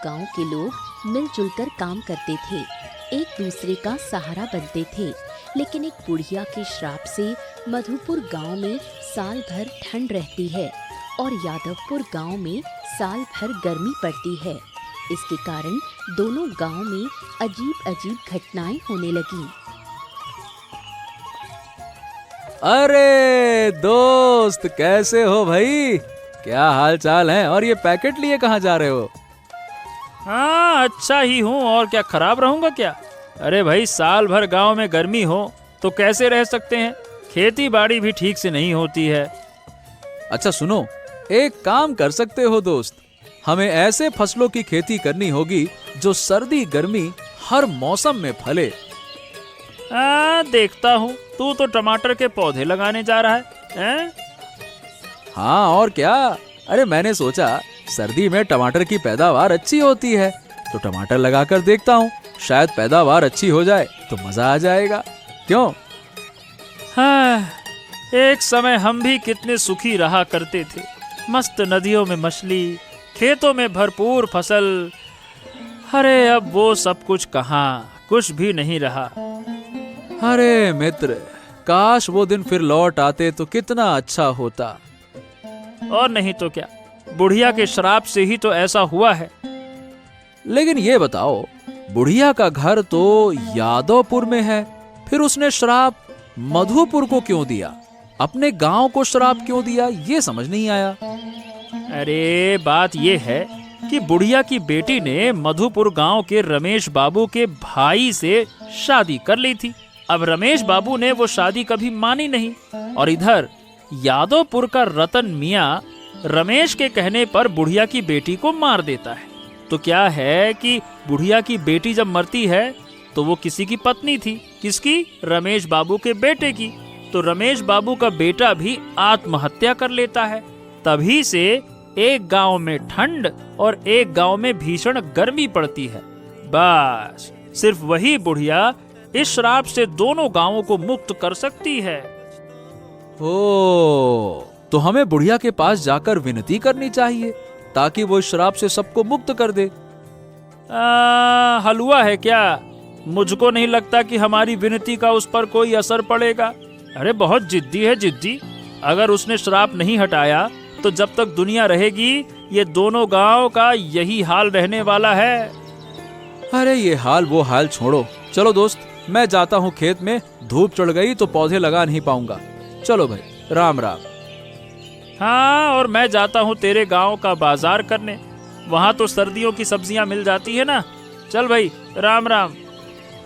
गांव के लोग मिलजुल कर काम करते थे, एक दूसरे का सहारा बनते थे। लेकिन एक बुढ़िया के श्राप से मधुपुर गांव में साल भर ठंड रहती है और यादवपुर गांव में साल भर गर्मी पड़ती है। इसके कारण दोनों गांव में अजीब अजीब घटनाएं होने लगी। अरे दोस्त, कैसे हो भाई? क्या हाल चाल है? और ये पैकेट लिए कहाँ जा रहे हो? हाँ, अच्छा ही हूँ, और क्या खराब रहूंगा क्या? अरे भाई, साल भर गांव में गर्मी हो तो कैसे रह सकते हैं? खेती बाड़ी भी ठीक से नहीं होती है। अच्छा सुनो, एक काम कर सकते हो दोस्त, हमें ऐसे फसलों की खेती करनी होगी जो सर्दी गर्मी हर मौसम में फले। देखता हूँ, तू तो टमाटर के पौधे लगाने जा रहा है? हाँ और क्या। अरे मैंने सोचा सर्दी में टमाटर की पैदावार अच्छी होती है तो टमाटर लगाकर देखता हूँ, शायद पैदावार अच्छी हो जाए तो मजा आ जाएगा। क्यों? हाँ, एक समय हम भी कितने सुखी रहा करते थे। मस्त नदियों में मछली, खेतों में भरपूर फसल। अरे अब वो सब कुछ कहाँ, कुछ भी नहीं रहा। अरे मित्र, काश वो दिन फिर लौट आते तो कितना अच्छा होता। और नहीं तो क्या, बुढ़िया के श्राप से ही तो ऐसा हुआ है। लेकिन ये बताओ, बुढ़िया का घर तो यादवपुर में है, फिर उसने श्राप मधुपुर को क्यों दिया? अपने गांव को श्राप क्यों दिया, ये समझ नहीं आया। अरे बात ये है कि बुढ़िया की बेटी ने मधुपुर गांव के रमेश बाबू के भाई से शादी कर ली थी। अब रमेश बाबू ने वो शादी कभी मानी नहीं, और इधर यादवपुर का रतन मियाँ रमेश के कहने पर बुढ़िया की बेटी को मार देता है। तो क्या है कि बुढ़िया की बेटी जब मरती है तो वो किसी की पत्नी थी। किसकी? रमेश बाबू के बेटे की। तो रमेश बाबू का बेटा भी आत्महत्या कर लेता है। तभी से एक गांव में ठंड और एक गांव में भीषण गर्मी पड़ती है। बस सिर्फ वही बुढ़िया इस श्राप से दोनों गांवों को मुक्त कर सकती है। ओ, तो हमें बुढ़िया के पास जाकर विनती करनी चाहिए ताकि वो इस श्राप से सबको मुक्त कर दे। हलवा है क्या? मुझको नहीं लगता कि हमारी विनती का उस पर कोई असर पड़ेगा। अरे बहुत जिद्दी है, जिद्दी। अगर उसने श्राप नहीं हटाया तो जब तक दुनिया रहेगी ये दोनों गांव का यही हाल रहने वाला है। अरे ये हाल वो हाल छोड़ो, चलो दोस्त, मैं जाता हूँ खेत में। धूप चढ़ गई तो पौधे लगा नहीं पाऊंगा। चलो भाई, राम राम। हाँ, और मैं जाता हूँ तेरे गांव का बाजार करने। वहाँ तो सर्दियों की सब्जियाँ मिल जाती है ना। चल भाई, राम राम।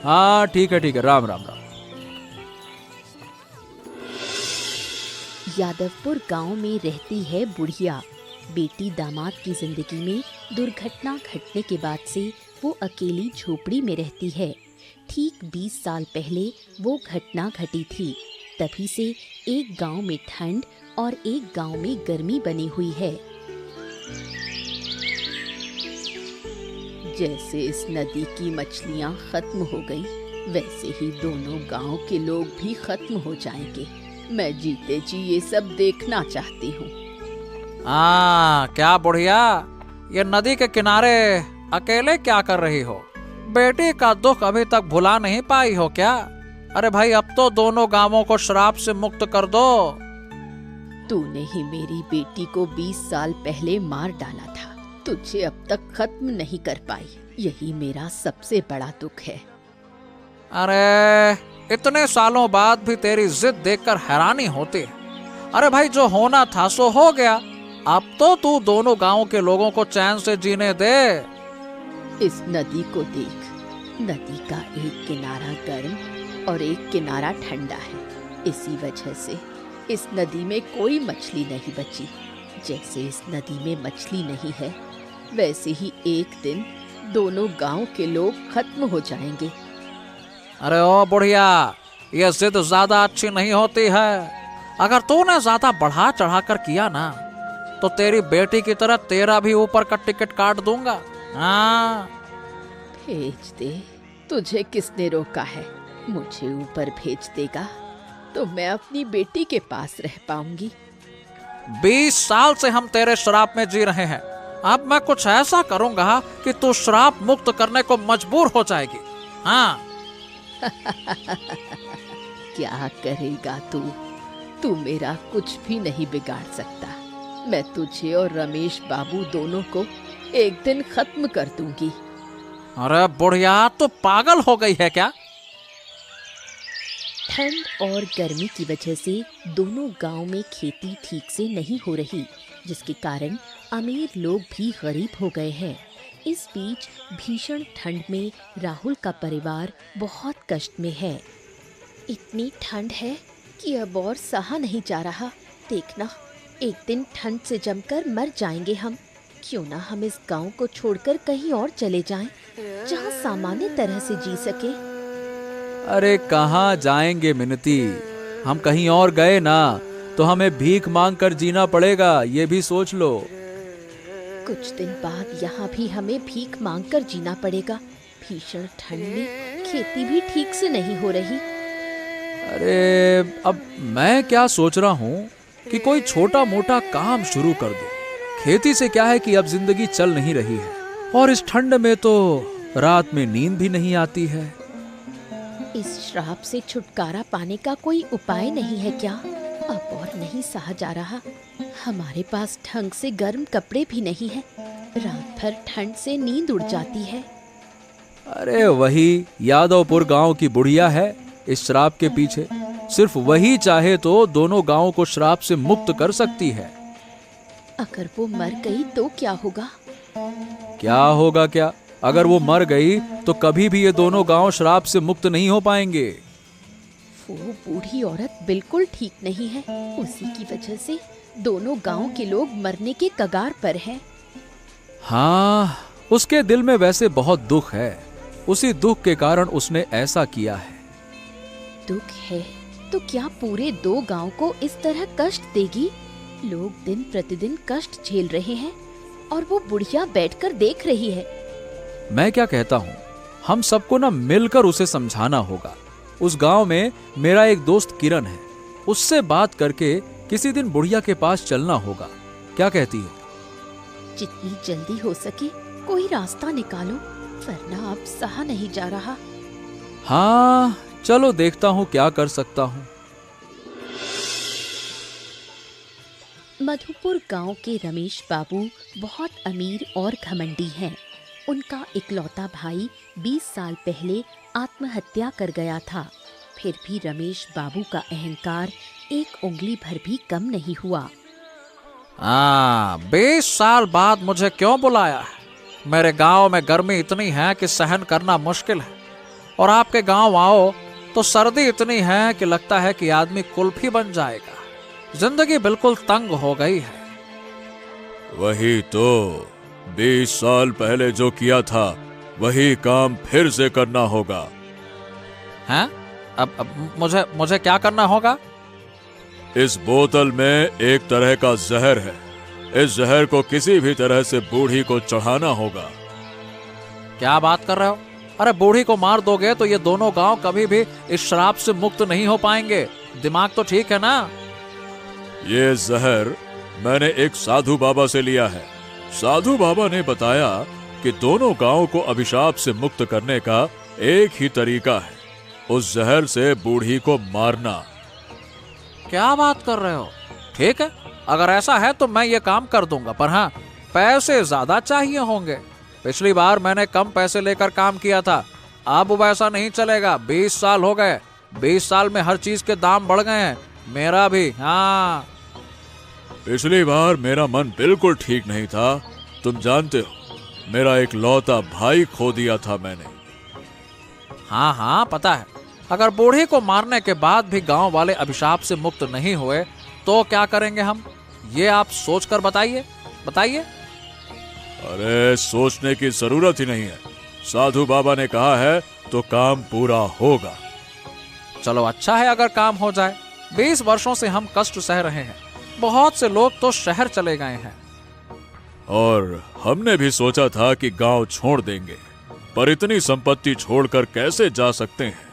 हाँ ठीक है, राम राम राम। यादवपुर गांव में रहती है बुढ़िया। बेटी दामाद की जिंदगी में दुर्घटना घटने के बाद से वो अकेली झोपड़ी में रहती है। ठीक 20 साल पहले वो घटना घटी थी। तभी से एक गांव में ठंड और एक गांव में गर्मी बनी हुई है। जैसे इस नदी की मछलियां खत्म हो गई, वैसे ही दोनों गांव के लोग भी खत्म हो जाएंगे। मैं जीते जी ये सब देखना चाहती हूँ। क्या बुढ़िया, ये नदी के किनारे अकेले क्या कर रही हो? बेटी का दुख अभी तक भुला नहीं पाई हो क्या? अरे भाई, अब तो दोनों गांवों को श्राप से मुक्त कर दो। तूने ही मेरी बेटी को 20 साल पहले मार डाला था, तुझे अब तक खत्म नहीं कर पाई। यही मेरा सबसे बड़ा दुख है। अरे इतने सालों बाद भी तेरी जिद देखकर हैरानी होती है। अरे भाई, जो होना था सो हो गया। अब तो तू दोनों गांवों के लोगों को चैन से जीने दे। इस नदी को देख, नदी का एक किनारा गर्म और एक किनारा ठंडा है। इसी वजह से इस नदी में कोई मछली नहीं बची। जैसे इस नदी में मछली नहीं है, वैसे ही एक दिन दोनों गांव के लोग खत्म हो जाएंगे। अरे ओ बुढ़िया, ये जिद ज्यादा अच्छी नहीं होती है। अगर तूने ज्यादा बढ़ा चढ़ा कर किया ना, तो तेरी बेटी की तरह तेरा भी ऊपर का टिकट काट दूंगा। हाँ, भेज दे, तुझे किसने रोका है? मुझे ऊपर भेज देगा तो मैं अपनी बेटी के पास रह पाऊंगी। 20 साल से हम तेरे श्राप में जी रहे हैं। अब मैं कुछ ऐसा करूंगा कि तू श्राप मुक्त करने को मजबूर हो जाएगी। हाँ। क्या करेगा तू? तू मेरा कुछ भी नहीं बिगाड़ सकता। मैं तुझे और रमेश बाबू दोनों को एक दिन खत्म कर दूंगी। अरे बुढ़िया, तो पागल हो गई है क्या? ठंड और गर्मी की वजह से दोनों गांव में खेती ठीक से नहीं हो रही, जिसके कारण अमीर लोग भी गरीब हो गए हैं। इस बीच भीषण ठंड में राहुल का परिवार बहुत कष्ट में है। इतनी ठंड है कि अब और सहा नहीं जा रहा। देखना, एक दिन ठंड से जमकर मर जाएंगे हम। क्यों ना हम इस गांव को छोड़कर कहीं और चले जाएं, जहां सामान्य तरह से जी सके। अरे कहाँ जाएंगे मिनती, हम कहीं और गए ना तो हमें भीख मांग कर जीना पड़ेगा, ये भी सोच लो। कुछ दिन बाद यहाँ भी हमें भीख मांग कर जीना पड़ेगा। भीषण ठंड में खेती भी ठीक से नहीं हो रही। अरे अब मैं क्या सोच रहा हूँ कि कोई छोटा मोटा काम शुरू कर दो। खेती से क्या है कि अब जिंदगी चल नहीं रही है, और इस ठंड में तो रात में नींद भी नहीं आती है। इस श्राप से छुटकारा पाने का कोई उपाय नहीं है क्या? अब और नहीं सहा जा रहा। हमारे पास ढंग से गर्म कपड़े भी नहीं है। रात भर ठंड से नींद उड़ जाती है। अरे वही यादवपुर गांव की बुढ़िया है इस श्राप के पीछे। सिर्फ वही चाहे तो दोनों गांवों को श्राप से मुक्त कर सकती है। अगर वो मर गई तो क्या होगा? क्या होगा क्या? अगर वो मर गई तो कभी भी ये दोनों गांव श्राप से मुक्त नहीं हो पाएंगे। वो बूढ़ी औरत बिल्कुल ठीक नहीं है। उसी की वजह से दोनों गांव के लोग मरने के कगार पर हैं। हाँ, उसके दिल में वैसे बहुत दुख है। उसी दुख के कारण उसने ऐसा किया है। दुख है तो क्या पूरे 2 गांव को इस तरह कष्ट देगी? लोग दिन प्रतिदिन कष्ट झेल रहे हैं और वो बुढ़िया बैठकर देख रही है। मैं क्या कहता हूँ, हम सबको ना मिलकर उसे समझाना होगा। उस गांव में मेरा एक दोस्त किरण है, उससे बात करके किसी दिन बुढ़िया के पास चलना होगा। क्या कहती हो? जितनी जल्दी हो सके कोई रास्ता निकालो, वरना अब सहा नहीं जा रहा। हाँ चलो, देखता हूँ क्या कर सकता हूँ। मधुपुर गांव के रमेश बाबू बहुत अमीर और घमंडी हैं। उनका इकलौता भाई 20 साल पहले आत्महत्या कर गया था। फिर भी रमेश बाबू का अहंकार एक उंगली भर भी कम नहीं हुआ। 20 साल बाद मुझे क्यों बुलाया है? मेरे गांव में गर्मी इतनी है कि सहन करना मुश्किल है, और आपके गांव आओ तो सर्दी इतनी है कि लगता है कि आदमी कुल्फी बन जाएगा। जिंदगी बिल्कुल तंग हो गई है। वही तो, 20 साल पहले जो किया था वही काम फिर से करना होगा। हैं? अब मुझे क्या करना होगा? इस बोतल में एक तरह का जहर है। इस जहर को किसी भी तरह से बूढ़ी को चढ़ाना होगा। क्या बात कर रहे हो? अरे बूढ़ी को मार दोगे तो ये दोनों गांव कभी भी इस श्राप से मुक्त नहीं हो पाएंगे। दिमाग तो ठीक है ना? ये जहर मैंने एक साधु बाबा से लिया है। साधु बाबा ने बताया कि दोनों गांव को अभिशाप से मुक्त करने का एक ही तरीका है, उस जहर से बूढ़ी को मारना। क्या बात कर रहे हो? ठीक है, अगर ऐसा है तो मैं ये काम कर दूंगा, पर हाँ, पैसे ज्यादा चाहिए होंगे। पिछली बार मैंने कम पैसे लेकर काम किया था, अब वैसा नहीं चलेगा। 20 साल हो गए, 20 साल में हर चीज के दाम बढ़ गए हैं, मेरा भी। हाँ, पिछली बार मेरा मन बिल्कुल ठीक नहीं था। तुम जानते हो, मेरा एक लौता भाई खो दिया था मैंने। हाँ हाँ पता है। अगर बूढ़ी को मारने के बाद भी गांव वाले अभिशाप से मुक्त नहीं हुए तो क्या करेंगे हम? ये आप सोचकर बताइए बताइए। अरे सोचने की जरूरत ही नहीं है, साधु बाबा ने कहा है तो काम पूरा होगा। चलो अच्छा है अगर काम हो जाए। 20 वर्षों से हम कष्ट सह रहे हैं, बहुत से लोग तो शहर चले गए हैं। और हमने भी सोचा था कि गांव छोड़ देंगे, पर इतनी संपत्ति छोड़कर कैसे जा सकते हैं?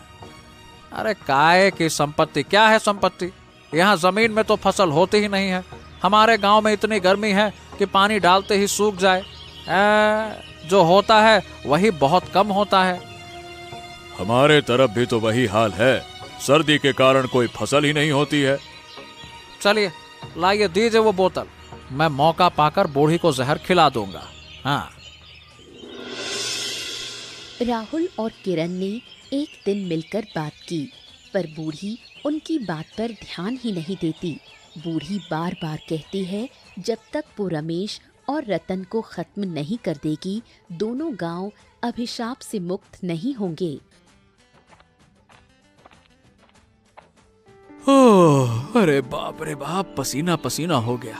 अरे काय की संपत्ति? क्या है संपत्ति? यहाँ जमीन में तो फसल होती ही नहीं है। हमारे गांव में इतनी गर्मी है कि पानी डालते ही सूख जाए। जो होता है वही बहुत कम होता है। हमारे तरफ भी तो वही हाल है, सर्दी के कारण कोई फसल ही नहीं होती है। चलिए लाइए, दीजिए वो बोतल, मैं मौका पाकर बूढ़ी को जहर खिला दूंगा। हाँ। राहुल और किरण ने एक दिन मिलकर बात की, पर बूढ़ी उनकी बात पर ध्यान ही नहीं देती। बूढ़ी बार बार कहती है जब तक वो रमेश और रतन को खत्म नहीं कर देगी, दोनों गांव अभिशाप से मुक्त नहीं होंगे। ओह, अरे बाप रे बाप, पसीना पसीना हो गया।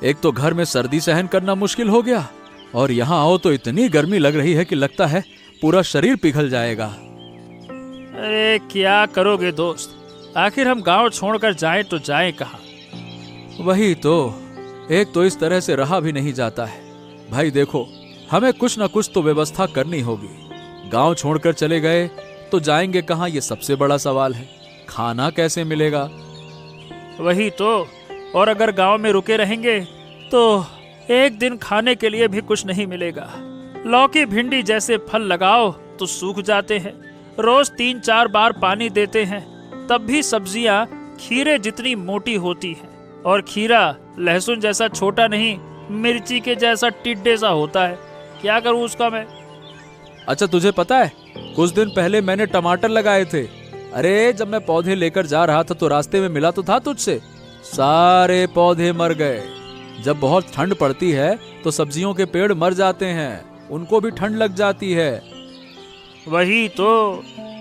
एक तो घर में सर्दी सहन करना मुश्किल हो गया, और यहाँ आओ तो इतनी गर्मी लग रही है कि लगता है पूरा शरीर पिघल जाएगा। अरे क्या करोगे दोस्त, आखिर हम गांव छोड़कर जाएं तो जाएं कहाँ। वही तो, एक तो इस तरह से रहा भी नहीं जाता है। भाई देखो, हमें कुछ ना कुछ तो व्यवस्था करनी होगी। गांव छोड़कर चले गए तो जाएंगे कहाँ, ये सबसे बड़ा सवाल है। खाना कैसे मिलेगा? वही तो, और अगर गांव में रुके रहेंगे तो एक दिन खाने के लिए भी कुछ नहीं मिलेगा। लौकी भिंडी जैसे फल लगाओ तो सूख जाते हैं, रोज 3-4 बार पानी देते हैं, तब भी सब्जियां खीरे जितनी मोटी होती हैं, और खीरा लहसुन जैसा छोटा नहीं, मिर्ची के जैसा टिड्डे सा होता है। क्या करूं उसका मैं। अच्छा तुझे पता है, कुछ दिन पहले मैंने टमाटर लगाए थे। अरे जब मैं पौधे लेकर जा रहा था तो रास्ते में मिला तो था तुझसे, सारे पौधे मर गए। जब बहुत ठंड पड़ती है तो सब्जियों के पेड़ मर जाते हैं, उनको भी ठंड लग जाती है। वही तो।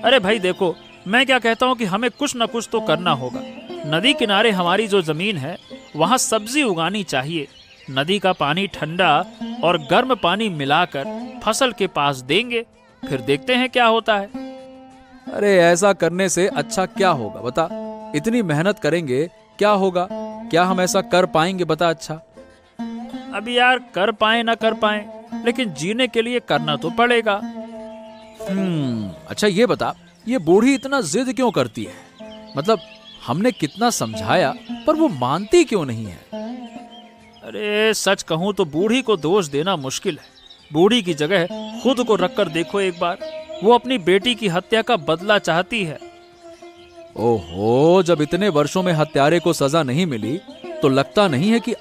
अरे भाई देखो, मैं क्या कहता हूँ कि हमें कुछ न कुछ तो करना होगा। नदी किनारे हमारी जो जमीन है वहाँ सब्जी उगानी चाहिए। नदी का पानी ठंडा और गर्म पानी मिलाकर फसल के पास देंगे, फिर देखते हैं क्या होता है। अरे ऐसा करने से अच्छा क्या होगा बता? इतनी मेहनत करेंगे, क्या होगा? क्या हम ऐसा कर पाएंगे बता? अच्छा अभी यार, कर पाए ना कर पाए, लेकिन जीने के लिए करना तो पड़ेगा। अच्छा ये बता, ये बूढ़ी इतना जिद क्यों करती है? मतलब हमने कितना समझाया पर वो मानती क्यों नहीं है? अरे सच कहूँ तो बूढ़ी को दोष देना मुश्किल है। बूढ़ी की जगह खुद को रखकर देखो एक बार, वो अपनी बेटी की हत्या का बदला चाहती है। ओहो, जब इतने वर्षों में हत्यारे को सजा नहीं मिली तो लगता नहीं है कि